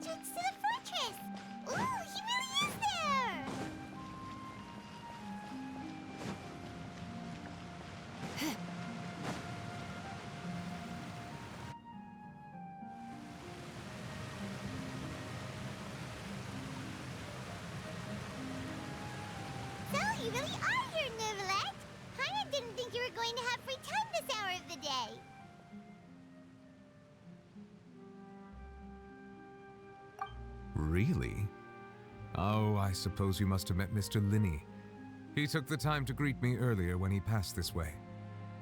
entrance to the fortress! Ooh, he really is there! So, you really are here, Neuvillette! Paimon didn't think you were going to have free time this hour of the day. Really? Oh, I suppose you must have met Mr. Linney. He took the time to greet me earlier when he passed this way.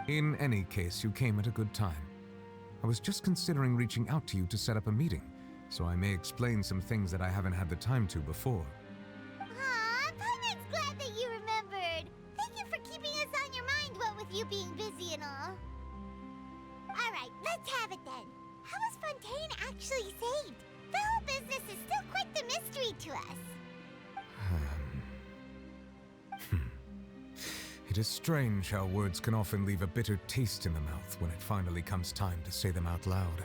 In any case, you came at a good time. I was just considering reaching out to you to set up a meeting, so I may explain some things that I haven't had the time to before. Aw, Paimon's glad that you remembered. Thank you for keeping us on your mind, what with you being busy and all. Alright, let's have it then. How was Fontaine actually saved? The whole business is still quite the mystery to us. It is strange how words can often leave a bitter taste in the mouth when it finally comes time to say them out loud.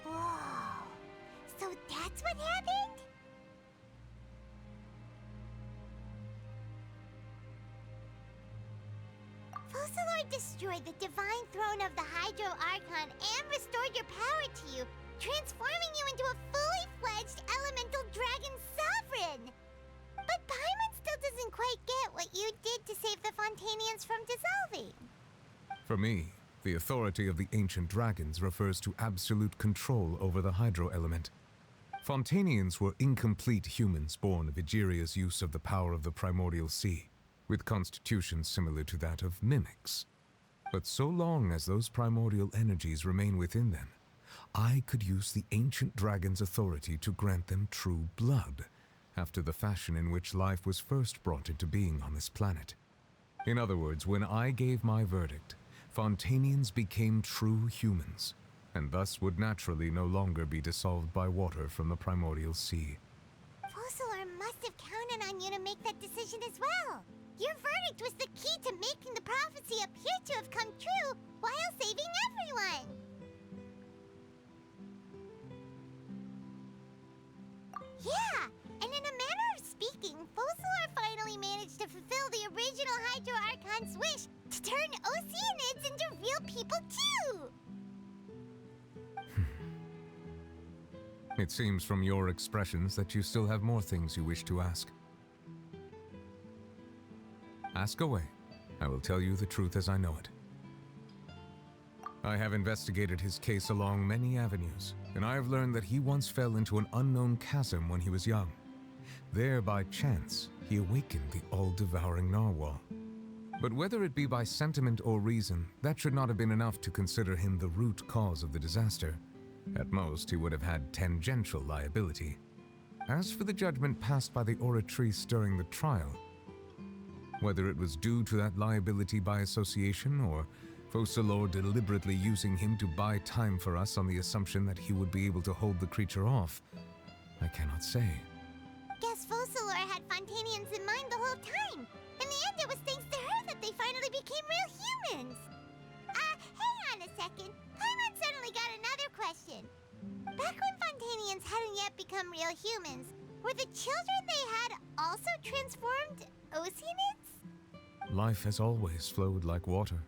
Whoa. So that's what happened? Focalor destroyed the divine throne of the Hydro Archon and restored your power to you, transforming you into a fully fledged elemental dragon sovereign! But Paimon still doesn't quite get what you did to save the Fontainians from dissolving. For me, the authority of the ancient dragons refers to absolute control over the hydro element. Fontainians were incomplete humans born of Egeria's use of the power of the primordial sea, with constitutions similar to that of mimics. But so long as those primordial energies remain within them, I could use the ancient dragon's authority to grant them true blood, after the fashion in which life was first brought into being on this planet. In other words, when I gave my verdict, Fontainians became true humans, and thus would naturally no longer be dissolved by water from the primordial sea. Focalor must have counted on you to make that decision as well. Your verdict was the key to making the prophecy appear to have come true while saving everyone. Yeah, and in a manner of speaking, Focalor finally managed to fulfill the original Hydro Archon's wish to turn Oceanids into real people too! It seems from your expressions that you still have more things you wish to ask. Ask away. I will tell you the truth as I know it. I have investigated his case along many avenues, and I have learned that he once fell into an unknown chasm when he was young. There, by chance, he awakened the all-devouring narwhal. But whether it be by sentiment or reason, that should not have been enough to consider him the root cause of the disaster. At most, he would have had tangential liability. As for the judgment passed by the Oratrice during the trial, whether it was due to that liability by association or Focalor deliberately using him to buy time for us on the assumption that he would be able to hold the creature off, I cannot say. Guess Focalor had Fontainians in mind the whole time. In the end, it was thanks to her that they finally became real humans. Hang on a second. Paimon suddenly got another question. Back when Fontainians hadn't yet become real humans, were the children they had also transformed Oceanids? Life has always flowed like water.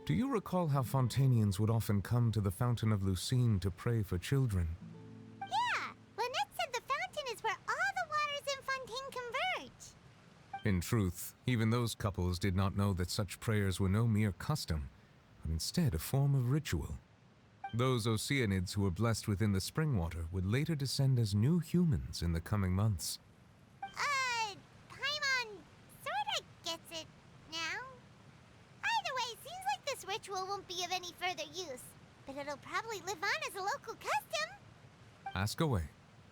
Do you recall how Fontainians would often come to the Fountain of Lucine to pray for children? Yeah, Lynette said the fountain is where all the waters in Fontaine converge. In truth, even those couples did not know that such prayers were no mere custom, but instead a form of ritual. Those Oceanids who were blessed within the spring water would later descend as new humans in the coming months. Paimon sorta gets it now. Either way, seems like this ritual won't be of any further use, but it'll probably live on as a local custom. Ask away.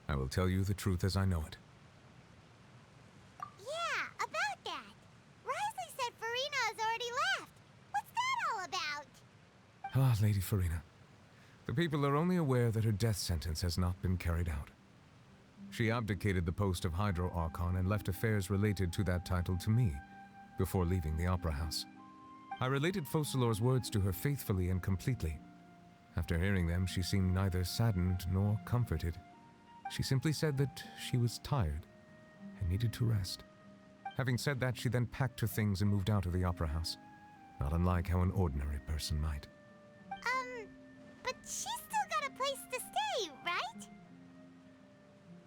I will tell you the truth as I know it. Yeah, about that. Risley said Farina has already left. What's that all about? Ah, Lady Farina. The people are only aware that her death sentence has not been carried out. She abdicated the post of Hydro Archon and left affairs related to that title to me before leaving the Opera House. I related Focalor's words to her faithfully and completely. After hearing them, she seemed neither saddened nor comforted. She simply said that she was tired and needed to rest. Having said that, she then packed her things and moved out of the Opera House, not unlike how an ordinary person might. But she's still got a place to stay, right?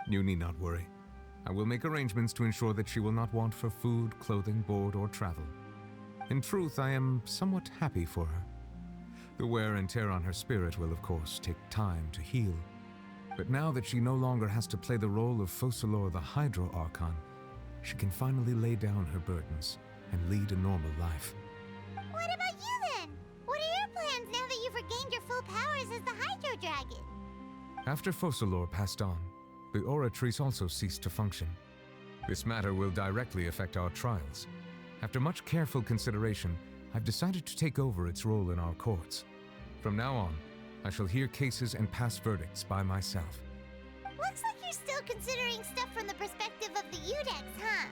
You need not worry. I will make arrangements to ensure that she will not want for food, clothing, board, or travel. In truth, I am somewhat happy for her. The wear and tear on her spirit will, of course, take time to heal. But now that she no longer has to play the role of Focalor the Hydro Archon, she can finally lay down her burdens and lead a normal life. What about you then? What are your plans now that you've regained your full powers as the Hydro Dragon? After Focalor passed on, the Oratrice also ceased to function. This matter will directly affect our trials. After much careful consideration, I've decided to take over its role in our courts. From now on, I shall hear cases and pass verdicts by myself. Looks like you're still considering stuff from the perspective of the Udex, huh?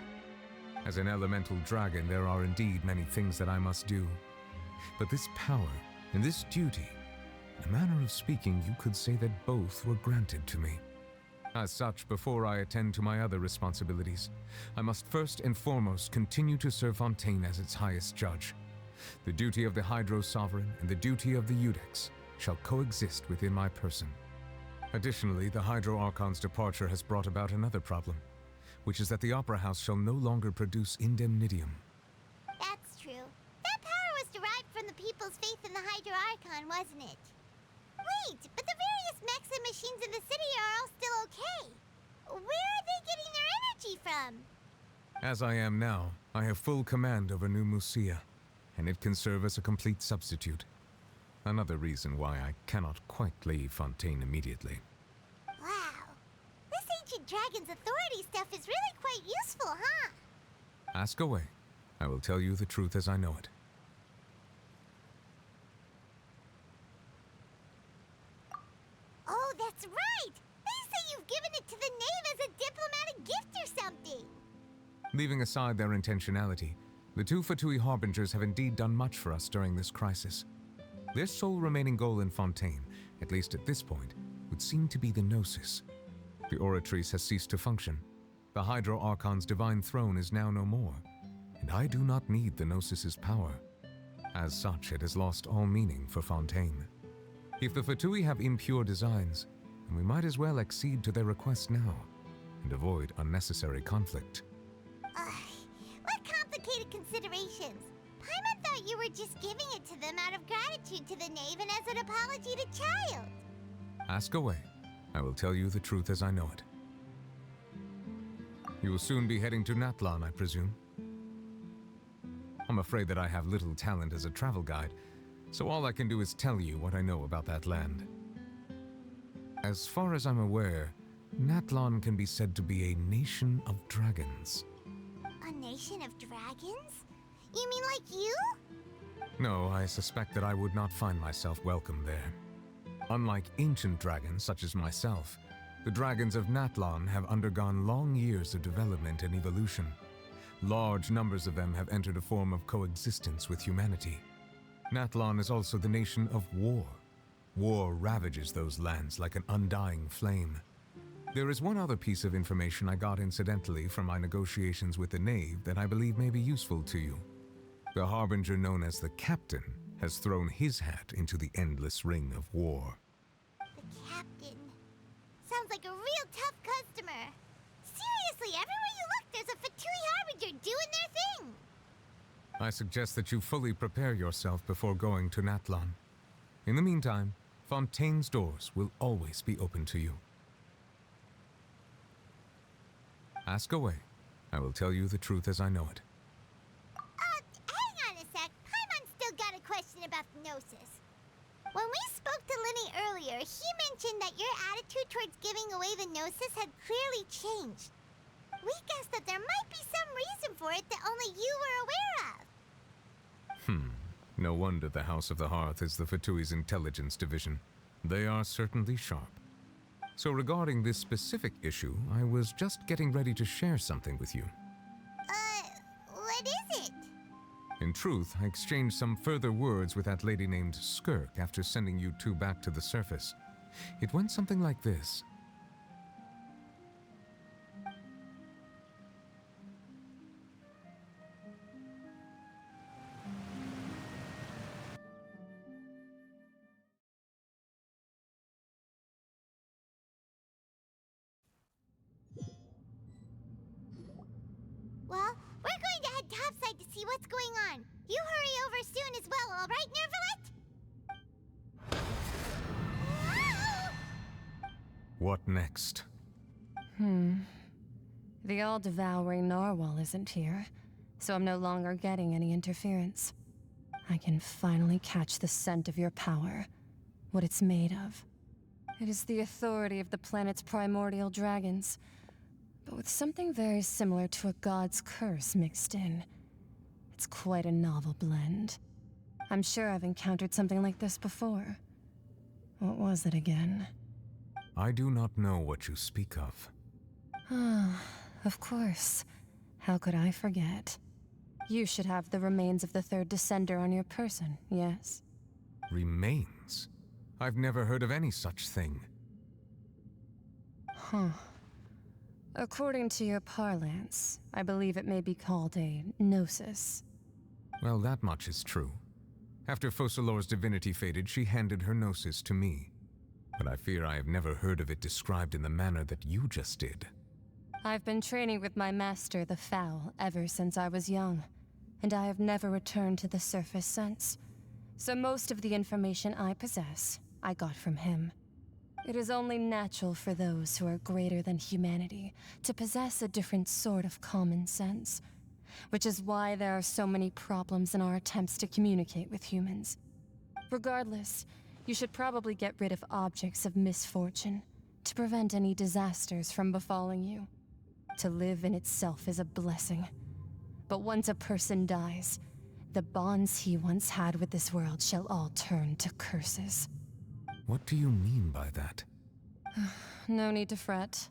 As an elemental dragon, there are indeed many things that I must do. But this power and this duty, in a manner of speaking, you could say that both were granted to me. As such, before I attend to my other responsibilities, I must first and foremost continue to serve Fontaine as its highest judge. The duty of the Hydro Sovereign and the duty of the Udex shall coexist within my person. Additionally, the Hydro Archon's departure has brought about another problem, which is that the Opera House shall no longer produce indemnitium. That's true. That power was derived from the people's faith in the Hydro Archon, wasn't it? Wait, but the various mechs and machines in the city are all still okay. Where are they getting their energy from? As I am now, I have full command over New Musia, and it can serve as a complete substitute. Another reason why I cannot quite leave Fontaine immediately. Wow. This ancient dragon's authority stuff is really quite useful, huh? Ask away. I will tell you the truth as I know it. Oh, that's right! They say you've given it to the knave as a diplomatic gift or something! Leaving aside their intentionality, the two Fatui Harbingers have indeed done much for us during this crisis. Their sole remaining goal in Fontaine, at least at this point, would seem to be the Gnosis. The Oratrice has ceased to function. The Hydro Archon's divine throne is now no more, and I do not need the Gnosis's power. As such, it has lost all meaning for Fontaine. If the Fatui have impure designs, then we might as well accede to their request now, and avoid unnecessary conflict. What complicated considerations? Paimon thought you were just giving it to them out of gratitude to the knave and as an apology to Child. Ask away. I will tell you the truth as I know it. You will soon be heading to Natlan, I presume. I'm afraid that I have little talent as a travel guide, so all I can do is tell you what I know about that land. As far as I'm aware, Natlan can be said to be a nation of dragons. A nation of dragons? You mean like you? No, I suspect that I would not find myself welcome there. Unlike ancient dragons such as myself, the dragons of Natlan have undergone long years of development and evolution. Large numbers of them have entered a form of coexistence with humanity. Natlan is also the nation of war. War ravages those lands like an undying flame. There is one other piece of information I got incidentally from my negotiations with the knave that I believe may be useful to you. The Harbinger known as the Captain has thrown his hat into the endless ring of war. The Captain. Sounds like a real tough customer. Seriously, everywhere you look, there's a Fatui Harbinger doing their thing. I suggest that you fully prepare yourself before going to Natlan. In the meantime, Fontaine's doors will always be open to you. Ask away. I will tell you the truth as I know it. Hang on a sec. Paimon's still got a question about the Gnosis. When we spoke to Linny earlier, he mentioned that your attitude towards giving away the Gnosis had clearly changed. We guessed that there might be some reason for it that only you were aware of. No wonder the House of the Hearth is the Fatui's intelligence division. They are certainly sharp. So regarding this specific issue, I was just getting ready to share something with you. What is it? In truth, I exchanged some further words with that lady named Skirk after sending you two back to the surface. It went something like this. Well, we're going to head topside to see what's going on. You hurry over soon as well, all right, Nervalet? Whoa! What next? The all-devouring narwhal isn't here, so I'm no longer getting any interference. I can finally catch the scent of your power, what it's made of. It is the authority of the planet's primordial dragons, but with something very similar to a god's curse mixed in. It's quite a novel blend. I'm sure I've encountered something like this before. What was it again? I do not know what you speak of. Ah, of course. How could I forget? You should have the remains of the third descender on your person, yes? Remains? I've never heard of any such thing. Huh. According to your parlance, I believe it may be called a gnosis. Well, that much is true. After Focalor's divinity faded, she handed her gnosis to me. But I fear I have never heard of it described in the manner that you just did. I've been training with my master, the Foul, ever since I was young, and I have never returned to the surface since. So most of the information I possess, I got from him. It is only natural for those who are greater than humanity to possess a different sort of common sense, which is why there are so many problems in our attempts to communicate with humans. Regardless, you should probably get rid of objects of misfortune to prevent any disasters from befalling you. To live in itself is a blessing. But once a person dies, the bonds he once had with this world shall all turn to curses. What do you mean by that? No need to fret.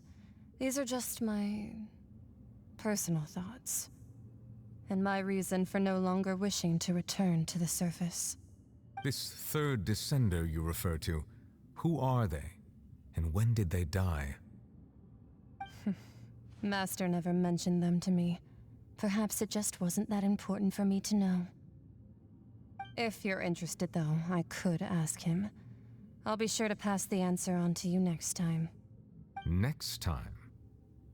These are just my personal thoughts, and my reason for no longer wishing to return to the surface. This third descender you refer to, who are they? And when did they die? Master never mentioned them to me. Perhaps it just wasn't that important for me to know. If you're interested, though, I could ask him. I'll be sure to pass the answer on to you next time. Next time?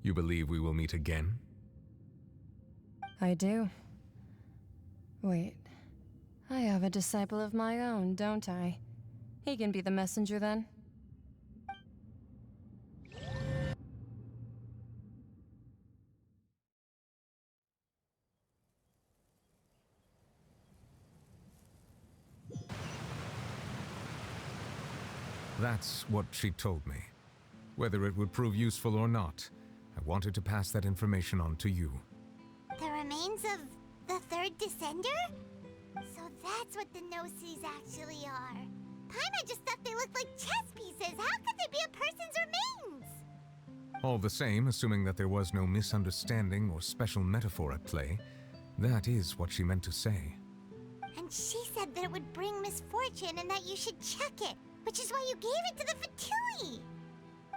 You believe we will meet again? I do. Wait. I have a disciple of my own, don't I? He can be the messenger then. That's what she told me. Whether it would prove useful or not, I wanted to pass that information on to you. The remains of the third descender? So that's what the Gnosis actually are. Paimon just thought they looked like chess pieces. How could they be a person's remains? All the same, assuming that there was no misunderstanding or special metaphor at play, that is what she meant to say. And she said that it would bring misfortune and that you should check it, which is why you gave it to the Fatui.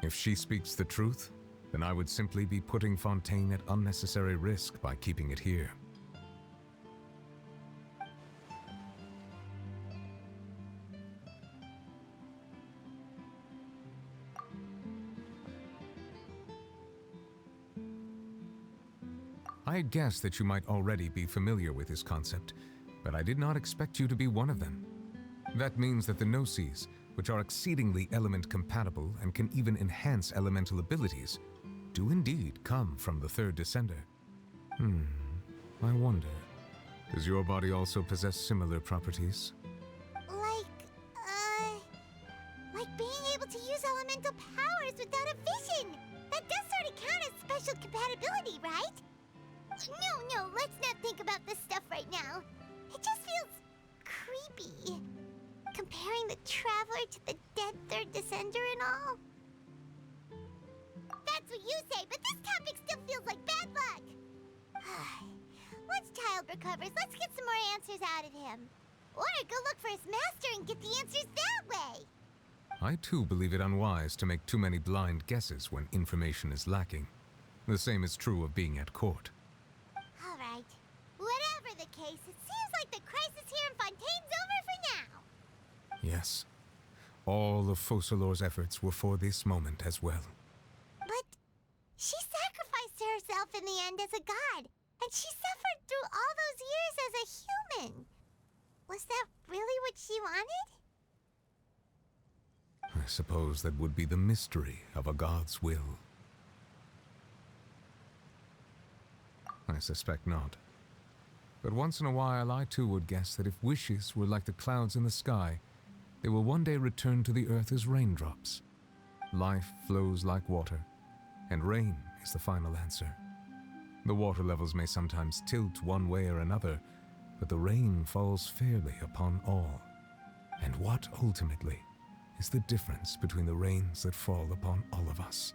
If she speaks the truth, then I would simply be putting Fontaine at unnecessary risk by keeping it here. I had guessed that you might already be familiar with this concept, but I did not expect you to be one of them. That means that the Gnosis, which are exceedingly element-compatible and can even enhance elemental abilities, do indeed come from the third descender. I wonder, does your body also possess similar properties? Like being able to use elemental powers without a vision. That does sort of count as special compatibility, right? No, let's not think about this stuff right now. It just feels creepy. Comparing the Traveler to the dead third descender and all. that's what you say, but this topic still feels like bad luck. Once Child recovers, let's get some more answers out of him. Or go look for his master and get the answers that way. I too believe it unwise to make too many blind guesses when information is lacking. The same is true of being at court. All right. Whatever the case, it seems like the crisis here in Fontaine's over for now. Yes. All of Focalor's efforts were for this moment as well. But she sacrificed herself in the end as a god, and she suffered through all those years as a human. Was that really what she wanted? I suppose that would be the mystery of a god's will. I suspect not. But once in a while, I too would guess that if wishes were like the clouds in the sky, they will one day return to the earth as raindrops. Life flows like water, and rain is the final answer. The water levels may sometimes tilt one way or another, but the rain falls fairly upon all. And what ultimately is the difference between the rains that fall upon all of us?